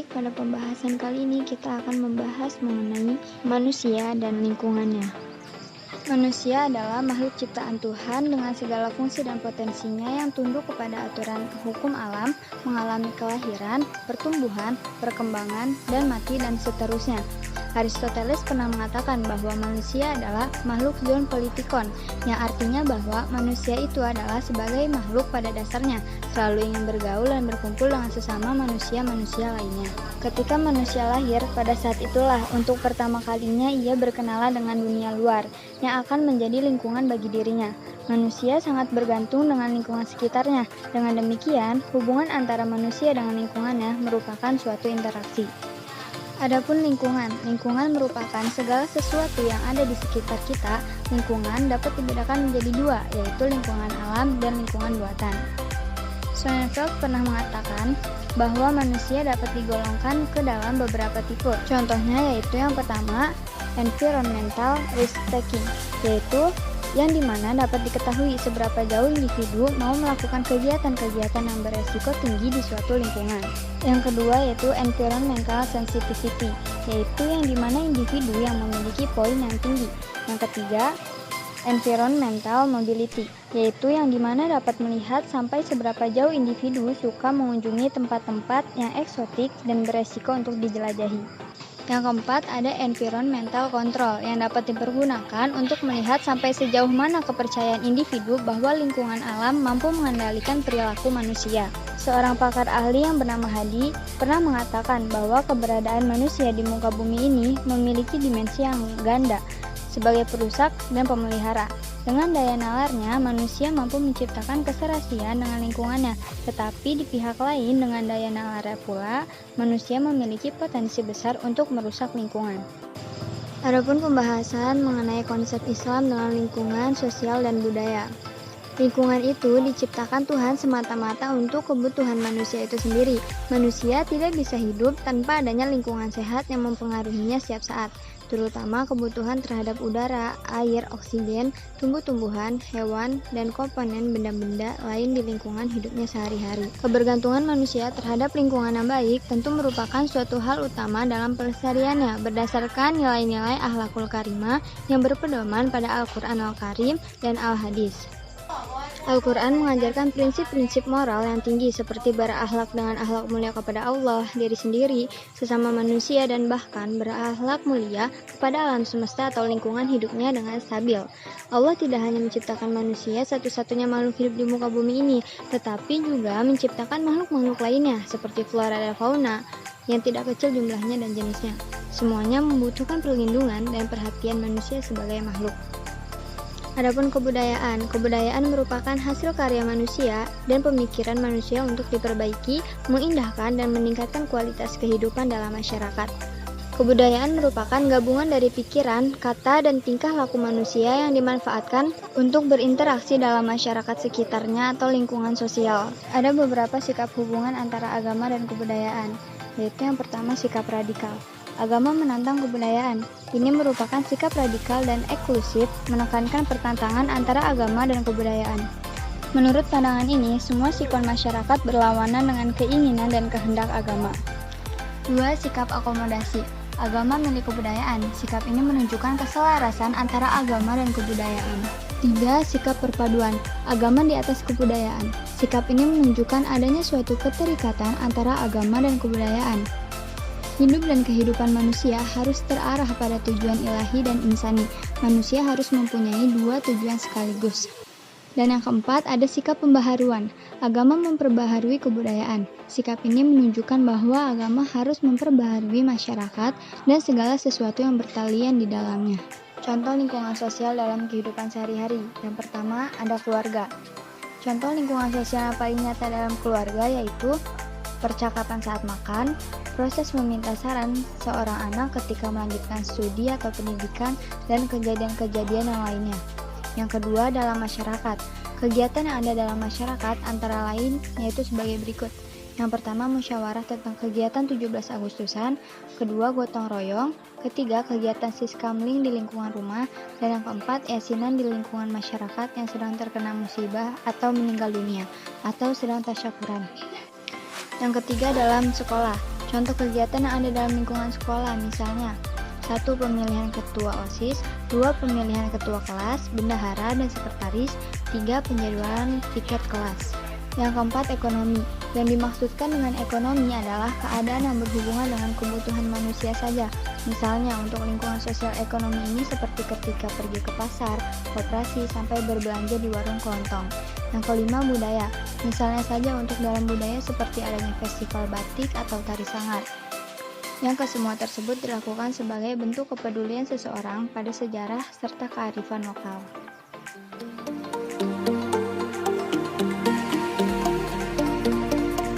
Baik, pada pembahasan kali ini kita akan membahas mengenai manusia dan lingkungannya. Manusia adalah makhluk ciptaan Tuhan dengan segala fungsi dan potensinya yang tunduk kepada aturan hukum alam, mengalami kelahiran, pertumbuhan, perkembangan, dan mati, dan seterusnya. Aristoteles pernah mengatakan bahwa manusia adalah makhluk zoopolitikon, yang artinya bahwa manusia itu adalah sebagai makhluk pada dasarnya selalu ingin bergaul dan berkumpul dengan sesama manusia-manusia lainnya. Ketika manusia lahir, pada saat itulah untuk pertama kalinya ia berkenalan dengan dunia luar, yang akan menjadi lingkungan bagi dirinya. Manusia sangat bergantung dengan lingkungan sekitarnya. Dengan demikian, hubungan antara manusia dengan lingkungannya merupakan suatu interaksi. Adapun lingkungan merupakan segala sesuatu yang ada di sekitar kita. Lingkungan dapat dibedakan menjadi dua, yaitu lingkungan alam dan lingkungan buatan. Sonnenfeld pernah mengatakan bahwa manusia dapat digolongkan ke dalam beberapa tipe. Contohnya yaitu yang pertama, environmental risk-taking, yaitu yang dimana dapat diketahui seberapa jauh individu mau melakukan kegiatan-kegiatan yang beresiko tinggi di suatu lingkungan. Yang kedua yaitu environmental sensitivity, yaitu yang dimana individu yang memiliki poin yang tinggi. Yang ketiga, environmental mobility, yaitu yang dimana dapat melihat sampai seberapa jauh individu suka mengunjungi tempat-tempat yang eksotik dan beresiko untuk dijelajahi. Yang keempat, ada environmental control yang dapat dipergunakan untuk melihat sampai sejauh mana kepercayaan individu bahwa lingkungan alam mampu mengendalikan perilaku manusia. Seorang pakar ahli yang bernama Hadi pernah mengatakan bahwa keberadaan manusia di muka bumi ini memiliki dimensi yang ganda sebagai perusak dan pemelihara. Dengan daya nalarnya, manusia mampu menciptakan keserasian dengan lingkungannya, tetapi di pihak lain dengan daya nalarnya pula, manusia memiliki potensi besar untuk merusak lingkungan. Adapun pembahasan mengenai konsep Islam dengan lingkungan, sosial, dan budaya. Lingkungan itu diciptakan Tuhan semata-mata untuk kebutuhan manusia itu sendiri. Manusia tidak bisa hidup tanpa adanya lingkungan sehat yang mempengaruhinya setiap saat, terutama kebutuhan terhadap udara, air, oksigen, tumbuh-tumbuhan, hewan, dan komponen benda-benda lain di lingkungan hidupnya sehari-hari. Kebergantungan manusia terhadap lingkungan yang baik tentu merupakan suatu hal utama dalam pelestariannya berdasarkan nilai-nilai akhlakul karimah yang berpedoman pada Al-Quran Al-Karim dan Al-Hadis. Al-Quran mengajarkan prinsip-prinsip moral yang tinggi seperti berakhlak dengan akhlak mulia kepada Allah, diri sendiri, sesama manusia, dan bahkan berakhlak mulia kepada alam semesta atau lingkungan hidupnya dengan stabil. Allah tidak hanya menciptakan manusia satu-satunya makhluk hidup di muka bumi ini, tetapi juga menciptakan makhluk-makhluk lainnya seperti flora dan fauna yang tidak kecil jumlahnya dan jenisnya. Semuanya membutuhkan perlindungan dan perhatian manusia sebagai makhluk. Adapun kebudayaan merupakan hasil karya manusia dan pemikiran manusia untuk diperbaiki, mengindahkan, dan meningkatkan kualitas kehidupan dalam masyarakat. Kebudayaan merupakan gabungan dari pikiran, kata, dan tingkah laku manusia yang dimanfaatkan untuk berinteraksi dalam masyarakat sekitarnya atau lingkungan sosial. Ada beberapa sikap hubungan antara agama dan kebudayaan, yaitu yang pertama sikap radikal. Agama menantang kebudayaan. Ini merupakan sikap radikal dan eksklusif, menekankan pertentangan antara agama dan kebudayaan. Menurut pandangan ini, semua sikon masyarakat berlawanan dengan keinginan dan kehendak agama. 2. Sikap akomodasi. Agama milik kebudayaan. Sikap ini menunjukkan keselarasan antara agama dan kebudayaan. 3. Sikap perpaduan. Agama di atas kebudayaan. Sikap ini menunjukkan adanya suatu keterikatan antara agama dan kebudayaan. Hidup dan kehidupan manusia harus terarah pada tujuan ilahi dan insani. Manusia harus mempunyai dua tujuan sekaligus. Dan yang keempat, ada sikap pembaharuan. Agama memperbaharui kebudayaan. Sikap ini menunjukkan bahwa agama harus memperbaharui masyarakat dan segala sesuatu yang bertalian di dalamnya. Contoh lingkungan sosial dalam kehidupan sehari-hari. Yang pertama, ada keluarga. Contoh lingkungan sosial yang paling nyata dalam keluarga yaitu percakapan saat makan, proses meminta saran seorang anak ketika melanjutkan studi atau pendidikan, dan kejadian-kejadian yang lainnya. Yang kedua, dalam masyarakat. Kegiatan yang ada dalam masyarakat antara lain yaitu sebagai berikut. Yang pertama, musyawarah tentang kegiatan 17 Agustusan. Kedua, gotong royong. Ketiga, kegiatan siskamling di lingkungan rumah. Dan yang keempat, yasinan di lingkungan masyarakat yang sedang terkena musibah atau meninggal dunia, atau sedang tasyakuran. Yang ketiga, dalam sekolah. Contoh kegiatan yang ada dalam lingkungan sekolah, misalnya 1. Pemilihan ketua OSIS, 2. Pemilihan ketua kelas, bendahara, dan sekretaris, 3. Penjadwalan tiket kelas. Yang keempat, ekonomi. Yang dimaksudkan dengan ekonomi adalah keadaan yang berhubungan dengan kebutuhan manusia saja. Misalnya, untuk lingkungan sosial ekonomi ini seperti ketika pergi ke pasar, koperasi, sampai berbelanja di warung kelontong. Yang kelima, budaya. Misalnya saja untuk dalam budaya seperti adanya festival batik atau tari sanggar. Yang kesemua tersebut dilakukan sebagai bentuk kepedulian seseorang pada sejarah serta kearifan lokal.